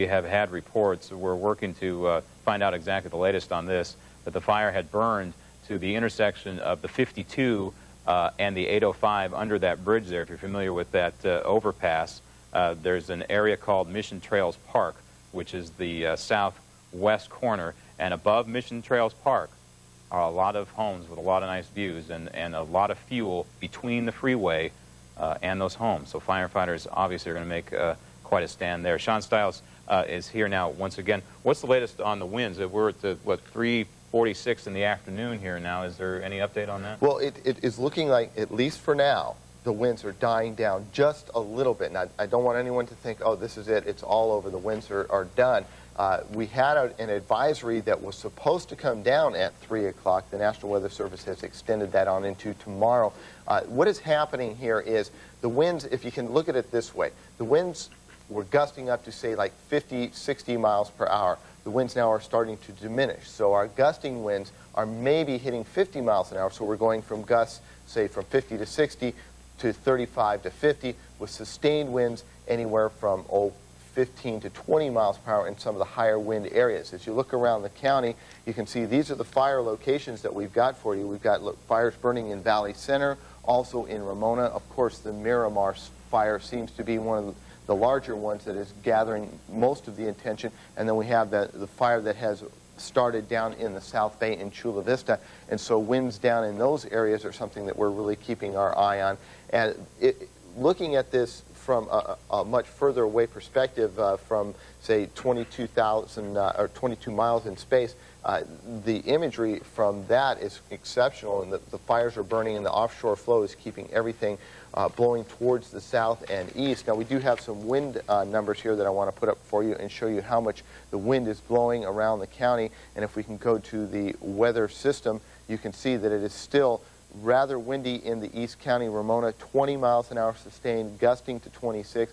We have had reports, we're working to find out exactly the latest on this, that the fire had burned to the intersection of the 52 and the 805 under that bridge there. If you're familiar with that overpass, there's an area called Mission Trails Park, which is the southwest corner, and above Mission Trails Park are a lot of homes with a lot of nice views and a lot of fuel between the freeway and those homes. So firefighters obviously are going to make quite a stand there. Sean Stiles is here now once again. What's the latest on the winds? We're at, what, 3:46 in the afternoon here now. Is there any update on that? Well, it is looking like, at least for now, the winds are dying down just a little bit. And I don't want anyone to think, oh, this is it, it's all over, the winds are done. We had an advisory that was supposed to come down at 3 o'clock. The National Weather Service has extended that on into tomorrow. What is happening here is the winds, if you can look at it this way, the winds were gusting up to, say, like 50, 60 miles per hour. The winds now are starting to diminish. So our gusting winds are maybe hitting 50 miles an hour. So we're going from gusts, say, from 50 to 60 to 35 to 50, with sustained winds anywhere from 15 to 20 miles per hour in some of the higher wind areas. As you look around the county, you can see these are the fire locations that we've got for you. We've got fires burning in Valley Center, also in Ramona. Of course, the Miramar fire seems to be one of the larger ones that is gathering most of the attention. And then we have the fire that has started down in the South Bay in Chula Vista. And so winds down in those areas are something that we're really keeping our eye on. And looking at this from a much further away perspective, from, say, 22,000 or 22 miles in space, the imagery from that is exceptional, and the fires are burning and the offshore flow is keeping everything blowing towards the south and east. Now, we do have some wind numbers here that I want to put up for you and show you how much the wind is blowing around the county. And if we can go to the weather system, you can see that it is still rather windy in the East County. Ramona, 20 miles an hour sustained, gusting to 26.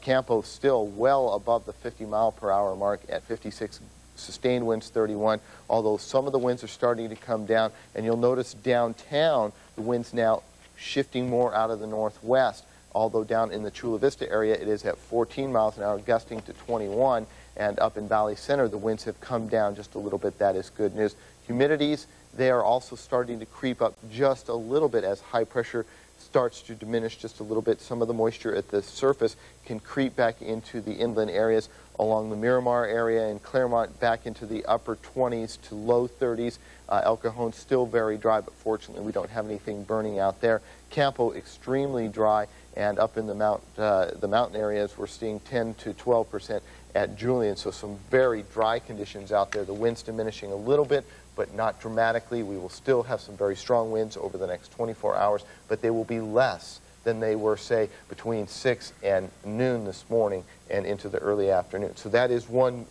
Campo still well above the 50-mile-per-hour mark at 56. Sustained winds 31, although some of the winds are starting to come down. And you'll notice downtown, the winds now shifting more out of the northwest, although down in the Chula Vista area, it is at 14 miles an hour, gusting to 21. And up in Valley Center, the winds have come down just a little bit. That is good news. Humidities, they are also starting to creep up just a little bit as high pressure starts to diminish just a little bit. Some of the moisture at the surface can creep back into the inland areas along the Miramar area and Claremont, back into the upper 20s to low 30s. El Cajon still very dry, but fortunately we don't have anything burning out there. Campo extremely dry, and up in the mountain areas we're seeing 10 to 12% at Julian. So some very dry conditions out there. The winds diminishing a little bit, but not dramatically. We will still have some very strong winds over the next 24 hours, but they will be less than they were, say, between 6 and noon this morning and into the early afternoon. So that is one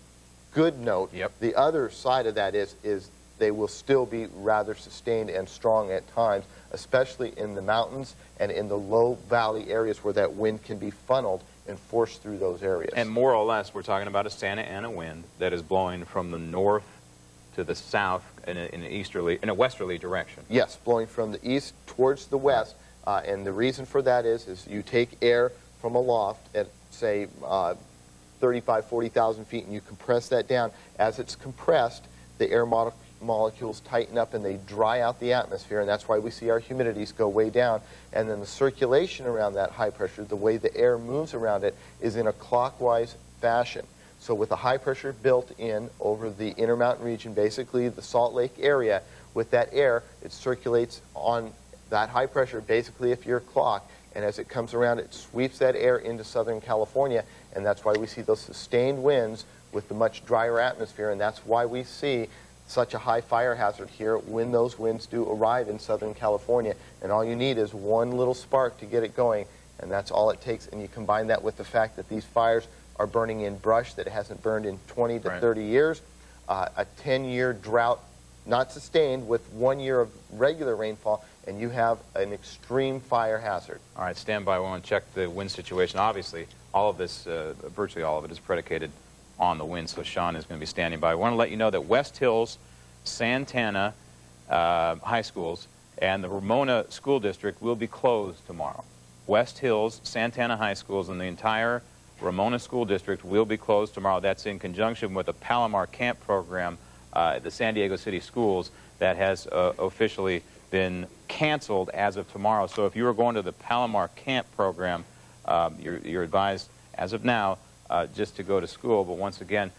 good note. Yep. The other side of that is they will still be rather sustained and strong at times, especially in the mountains and in the low valley areas where that wind can be funneled and forced through those areas. And more or less, we're talking about a Santa Ana wind that is blowing from the north to the south in a westerly direction. Yes, blowing from the east towards the west. And the reason for that is you take air from a loft at, say, 35, 40,000 feet, and you compress that down. As it's compressed, the air molecules tighten up and they dry out the atmosphere, and that's why we see our humidities go way down. And then the circulation around that high pressure, the way the air moves around it, is in a clockwise fashion. So with the high pressure built in over the Intermountain region, basically the Salt Lake area, with that air, it circulates on that high pressure, basically if you're a clock, and as it comes around, it sweeps that air into Southern California, and that's why we see those sustained winds with the much drier atmosphere, and that's why we see such a high fire hazard here when those winds do arrive in Southern California. And all you need is one little spark to get it going, and that's all it takes. And you combine that with the fact that these fires are burning in brush that hasn't burned in 20 to 30 years, a 10-year drought not sustained with 1 year of regular rainfall, and you have an extreme fire hazard. All right, stand by. We want to check the wind situation. Obviously, all of this, virtually all of it, is predicated on the wind, so Sean is going to be standing by. I want to let you know that West Hills, Santana high schools and the Ramona School District will be closed tomorrow. West Hills, Santana high schools, and the entire Ramona School District will be closed tomorrow. That's in conjunction with the Palomar Camp program at the San Diego City Schools that has officially been canceled as of tomorrow. So if you are going to the Palomar Camp program, you're advised as of now just to go to school. But once again,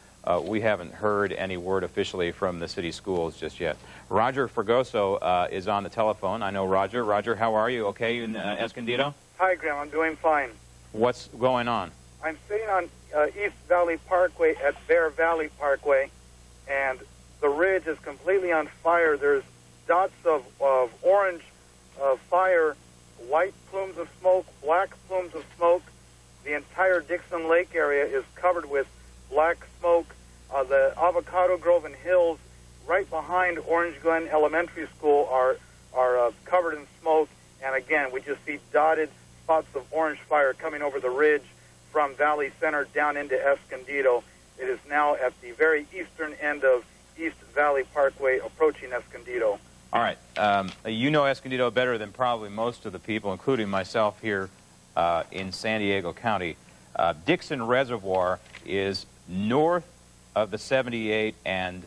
we haven't heard any word officially from the city schools just yet. Roger Fregoso is on the telephone. I know Roger. Roger, how are you? Okay in Escondido? Hi, Graham. I'm doing fine. What's going on? I'm sitting on East Valley Parkway at Bear Valley Parkway, and the ridge is completely on fire. There's dots of orange fire, white plumes of smoke, black plumes of smoke. The entire Dixon Lake area is covered with black smoke. The Avocado Grove and Hills right behind Orange Glen Elementary School are covered in smoke. And again, we just see dotted spots of orange fire coming over the ridge from Valley Center down into Escondido. It is now at the very eastern end of East Valley Parkway approaching Escondido. All right. You know Escondido better than probably most of the people, including myself here in San Diego County. Dixon Reservoir is north of the 78 and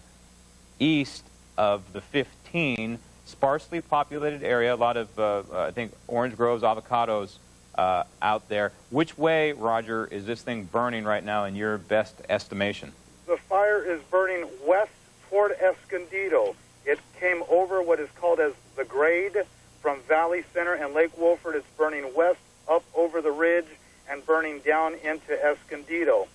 east of the 15, sparsely populated area. A lot of, I think, orange groves, avocados out there. Which way, Roger, is this thing burning right now in your best estimation? The fire is burning west toward Escondido. It came over what is called as the grade from Valley Center and Lake Wolford. It's burning west up over the ridge and burning down into Escondido.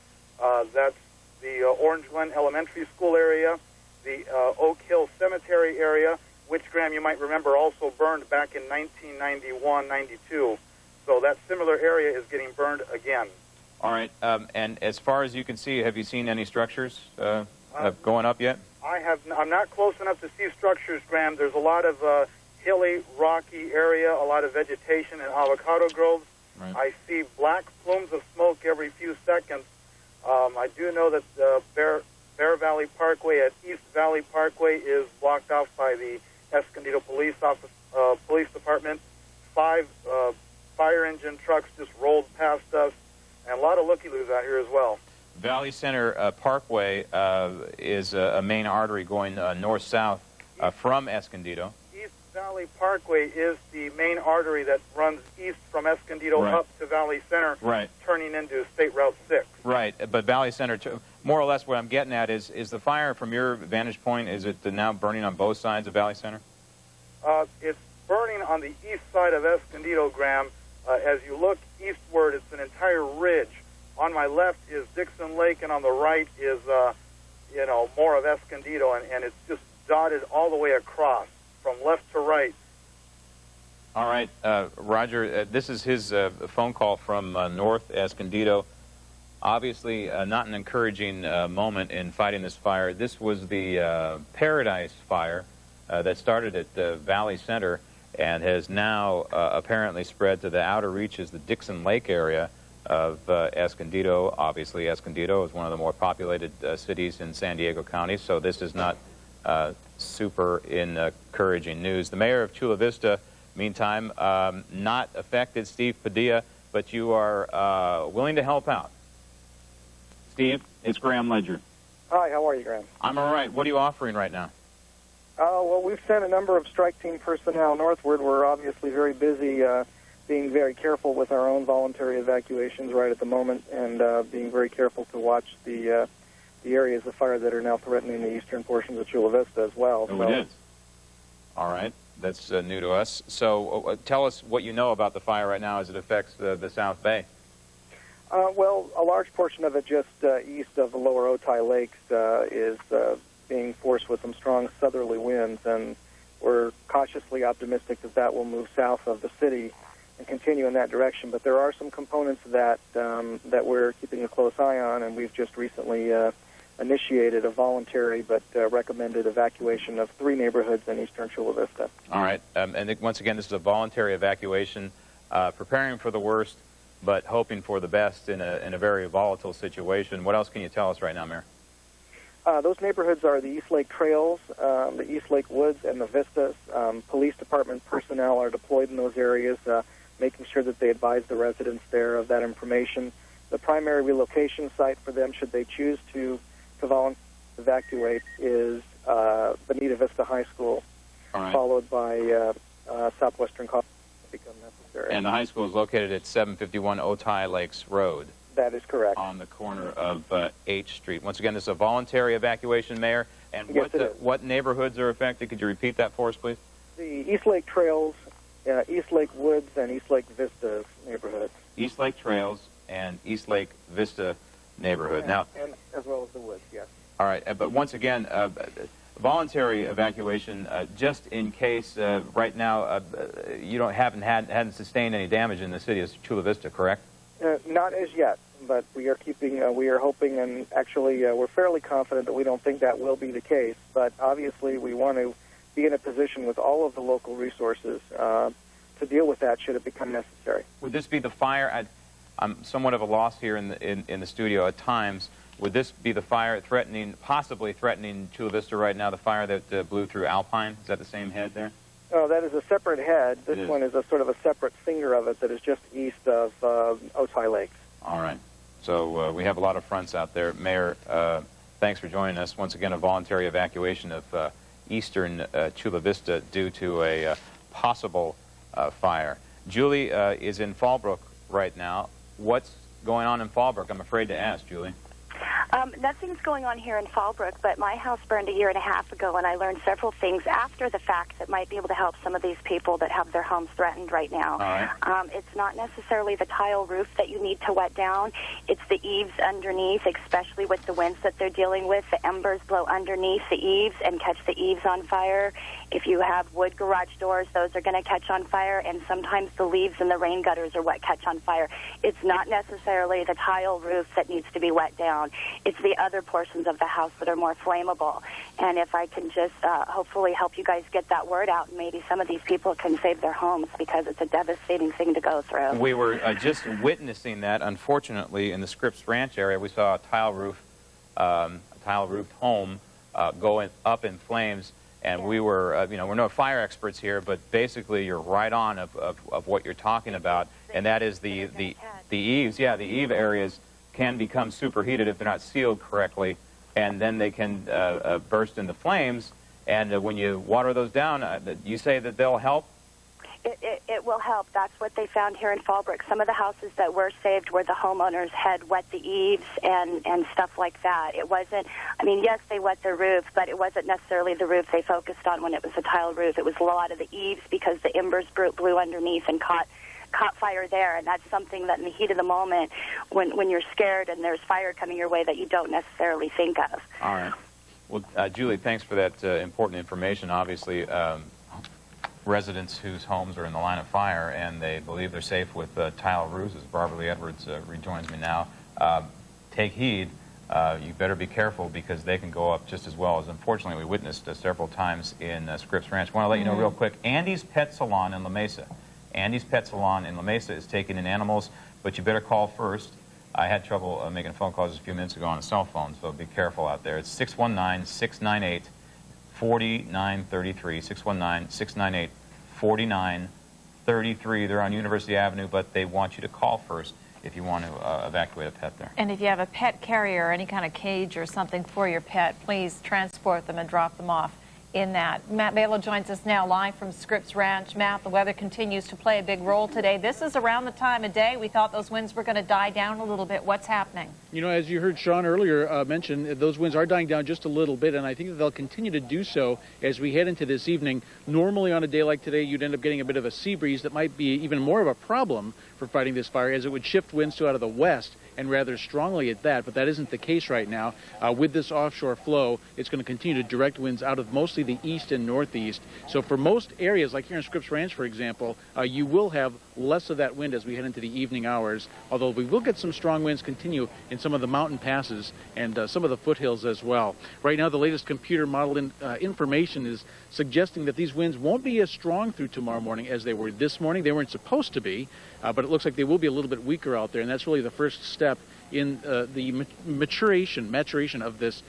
That's the Orange Glen Elementary School area, the Oak Hill Cemetery area, which, Graham, you might remember also burned back in 1991-92. So that similar area is getting burned again. All right. And as far as you can see, have you seen any structures going up yet? I'm not close enough to see structures, Graham. There's a lot of hilly, rocky area, a lot of vegetation and avocado groves. Right. I see black plumes of smoke every few seconds. I do know that Bear Valley Parkway at East Valley Parkway is blocked off by the Escondido Police Department. 5 fire engine trucks just rolled past us, and a lot of looky-loos out here as well. Valley Center Parkway is a main artery going north-south from Escondido. East Valley Parkway is the main artery that runs east from Escondido Right. up to Valley Center, Right. turning into State Route 6. Right, but Valley Center, more or less what I'm getting at is the fire, from your vantage point, is it now burning on both sides of Valley Center? It's burning on the east side of Escondido, Graham. As you look eastward, it's an entire ridge. On my left is Dixon Lake, and on the right is, more of Escondido, and it's just dotted all the way across, from left to right. All right, Roger, this is his phone call from North Escondido. Obviously, not an encouraging moment in fighting this fire. This was the Paradise Fire that started at the Valley Center and has now apparently spread to the outer reaches, the Dixon Lake area of Escondido. Obviously, Escondido is one of the more populated cities in San Diego County, so this is not super encouraging news. The mayor of Chula Vista, meantime, not affected, Steve Padilla, but you are willing to help out. Steve, it's Graham Ledger. Hi, how are you, Graham? I'm all right. What are you offering right now? Well, we've sent a number of strike team personnel northward. We're obviously very busy being very careful with our own voluntary evacuations right at the moment, and being very careful to watch the areas of fire that are now threatening the eastern portions of Chula Vista as well. Oh, it is. All right. That's new to us. So tell us what you know about the fire right now as it affects the South Bay. Well, a large portion of it just east of the lower Otay Lakes is being forced with some strong southerly winds, and we're cautiously optimistic that that will move south of the city and continue in that direction. But there are some components of that that we're keeping a close eye on, and we've just recently initiated a voluntary but recommended evacuation of 3 neighborhoods in eastern Chula Vista. All right. And once again, this is a voluntary evacuation, preparing for the worst, but hoping for the best in a very volatile situation. What else can you tell us right now, Mayor? Those neighborhoods are the East Lake Trails, the East Lake Woods, and the Vistas. Police department personnel are deployed in those areas, making sure that they advise the residents there of that information. The primary relocation site for them, should they choose to voluntarily evacuate, is Bonita Vista High School, followed by Southwestern College if become necessary. And the high school is located at 751 Otay Lakes Road. That is correct. On the corner of H Street. Once again, this is a voluntary evacuation, Mayor. And yes, what neighborhoods are affected? Could you repeat that for us, please? The East Lake Trails, East Lake Woods, and East Lake Vista neighborhoods. East Lake Trails and East Lake Vista neighborhood. And as well as the woods, yes. All right, but once again, voluntary evacuation, just in case right now you hadn't sustained any damage in the city of Chula Vista, correct? Not as yet, but we are hoping, and actually we're fairly confident that we don't think that will be the case. But obviously, we want to be in a position with all of the local resources to deal with that should it become necessary. Would this be the fire? I'm somewhat of a loss here in the studio at times. Would this be the fire possibly threatening Chula Vista right now? The fire that blew through Alpine? Is that the same head there? Oh, that is a separate head. This one is a sort of a separate finger of it that is just east of Otay Lakes. All right. So we have a lot of fronts out there. Mayor, thanks for joining us. Once again, a voluntary evacuation of eastern Chula Vista due to a possible fire. Julie is in Fallbrook right now. What's going on in Fallbrook? I'm afraid to ask, Julie. Nothing's going on here in Fallbrook, but my house burned 1.5 years ago, and I learned several things after the fact that might be able to help some of these people that have their homes threatened right now. All right. It's not necessarily the tile roof that you need to wet down. It's the eaves underneath, especially with the winds that they're dealing with. The embers blow underneath the eaves and catch the eaves on fire. If you have wood garage doors, those are going to catch on fire, and sometimes the leaves and the rain gutters are what catch on fire. It's not necessarily the tile roof that needs to be wet down. It's the other portions of the house that are more flammable. And if I can just hopefully help you guys get that word out, and maybe some of these people can save their homes, because it's a devastating thing to go through. We were just witnessing that, unfortunately, in the Scripps Ranch area. We saw a tile roofed home going up in flames. And we were, we're no fire experts here, but basically you're right on of what you're talking about, and that is the eaves. Yeah, the eave areas can become superheated if they're not sealed correctly, and then they can burst into flames. And when you water those down, you say that they'll help? It will help. That's what they found here in Fallbrook. Some of the houses that were saved where the homeowners had wet the eaves and stuff like that. It wasn't, yes, they wet the roof, but it wasn't necessarily the roof they focused on when it was a tile roof. It was a lot of the eaves, because the embers blew underneath and caught fire there. And that's something that in the heat of the moment, when you're scared and there's fire coming your way, that you don't necessarily think of. All right. Well, Julie, thanks for that important information. Obviously, residents whose homes are in the line of fire and they believe they're safe with tile roofs, as Barbara Lee Edwards rejoins me now, take heed. You better be careful, because they can go up just as well, as unfortunately we witnessed several times in Scripps Ranch. I want to let you know real quick, Andy's Pet Salon in La Mesa. Andy's Pet Salon in La Mesa is taking in animals, but you better call first. I had trouble making a phone call just a few minutes ago on a cell phone, so be careful out there. It's 619-698-4933, 619-698-4933. They're on University Avenue, but they want you to call first if you want to evacuate a pet there. And if you have a pet carrier or any kind of cage or something for your pet, please transport them and drop them off in that. Matt Balo joins us now live from Scripps Ranch. Matt, the weather continues to play a big role today. This is around the time of day we thought those winds were going to die down a little bit. What's happening? As you heard Sean earlier mention, those winds are dying down just a little bit, and I think that they'll continue to do so as we head into this evening. Normally on a day like today, you'd end up getting a bit of a sea breeze that might be even more of a problem for fighting this fire, as it would shift winds to out of the west, and rather strongly at that, but that isn't the case right now. With this offshore flow, it's going to continue to direct winds out of mostly the east and northeast. So for most areas, like here in Scripps Ranch, for example, you will have less of that wind as we head into the evening hours, although we will get some strong winds continue in some of the mountain passes and some of the foothills as well. Right now, the latest computer model information is suggesting that these winds won't be as strong through tomorrow morning as they were this morning. They weren't supposed to be, but it looks like they will be a little bit weaker out there, and that's really the first step in the maturation of this